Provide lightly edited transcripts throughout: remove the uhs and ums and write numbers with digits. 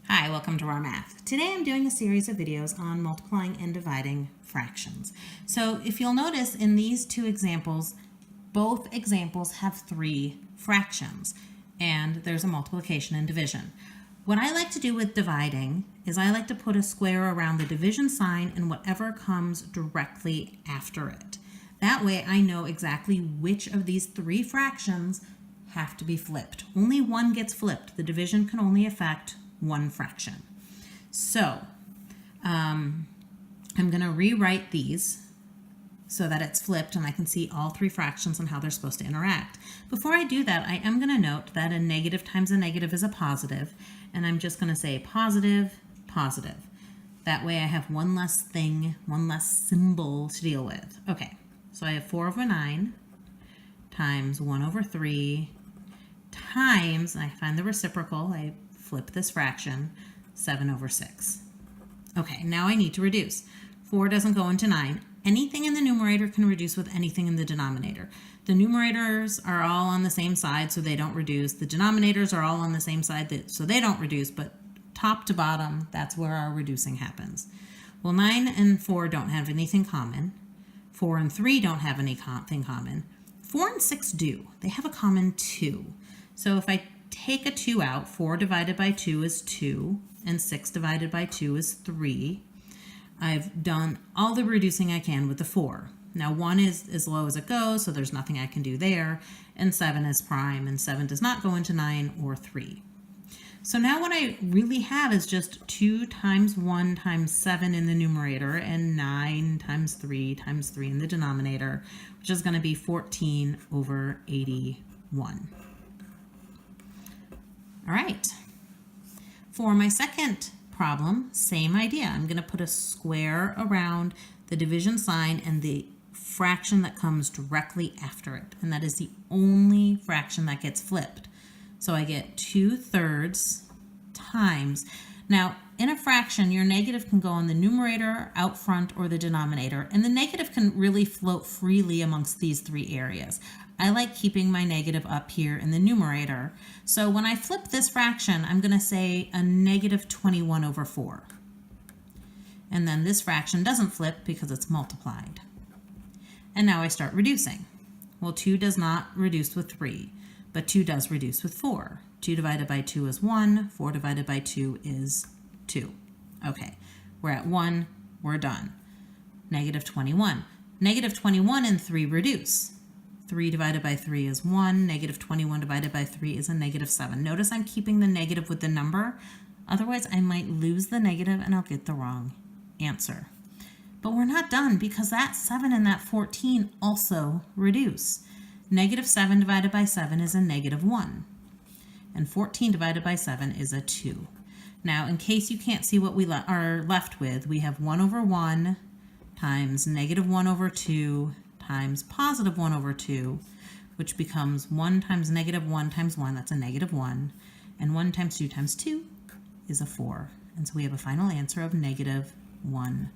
Hi, welcome to Raw Math. Today I'm doing a series of videos on multiplying and dividing fractions. So if you'll notice in these two examples, both examples have three fractions and there's a multiplication and division. What I like to do with dividing is I like to put a square around the division sign and whatever comes directly after it. That way I know exactly which of these three fractions have to be flipped. Only one gets flipped. The division can only affect one fraction. So I'm going to rewrite these so that it's flipped and I can see all three fractions and how they're supposed to interact. Before I do that, I am going to note that a negative times a negative is a positive, and I'm just going to say positive, positive. That way I have one less thing, one less symbol to deal with. Okay, so I have 4 over 9 times 1 over 3 times, and I find the reciprocal, I flip this fraction, 7 over 6. Okay, now I need to reduce. 4 doesn't go into 9. Anything in the numerator can reduce with anything in the denominator. The numerators are all on the same side, so they don't reduce. The denominators are all on the same side, so they don't reduce, but top to bottom, that's where our reducing happens. Well, 9 and 4 don't have anything common. 4 and 3 don't have anything common. 4 and 6 do. They have a common 2. So if I take a 2 out, 4 divided by 2 is 2, and 6 divided by 2 is 3. I've done all the reducing I can with the 4. Now 1 is as low as it goes, so there's nothing I can do there, and 7 is prime, and 7 does not go into 9 or 3. So now what I really have is just 2 times 1 times 7 in the numerator, and 9 times 3 times 3 in the denominator, which is going to be 14 over 81. All right, for my second problem, same idea. I'm going to put a square around the division sign and the fraction that comes directly after it, and that is the only fraction that gets flipped. So I get 2/3 times. Now, in a fraction, your negative can go in the numerator, out front, or the denominator, and the negative can really float freely amongst these three areas. I like keeping my negative up here in the numerator. So when I flip this fraction, I'm going to say a negative 21 over 4. And then this fraction doesn't flip because it's multiplied. And now I start reducing. Well, 2 does not reduce with 3, but 2 does reduce with 4. 2 divided by 2 is 1, 4 divided by 2 is 2. Okay, we're at 1, we're done. Negative 21. Negative 21 and 3 reduce. 3 divided by 3 is 1. Negative 21 divided by 3 is a negative 7. Notice I'm keeping the negative with the number. Otherwise, I might lose the negative and I'll get the wrong answer. But we're not done because that 7 and that 14 also reduce. Negative 7 divided by 7 is a negative 1. And 14 divided by 7 is a 2. Now, in case you can't see what we are left with, we have 1 over 1 times negative 1 over 2 times positive 1 over 2, which becomes 1 times negative 1 times 1, that's a negative 1, and 1 times 2 times 2 is a 4. And so we have a final answer of negative 1/4.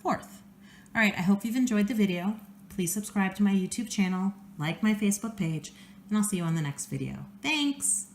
All right, I hope you've enjoyed the video. Please subscribe to my YouTube channel, like my Facebook page, and I'll see you on the next video. Thanks!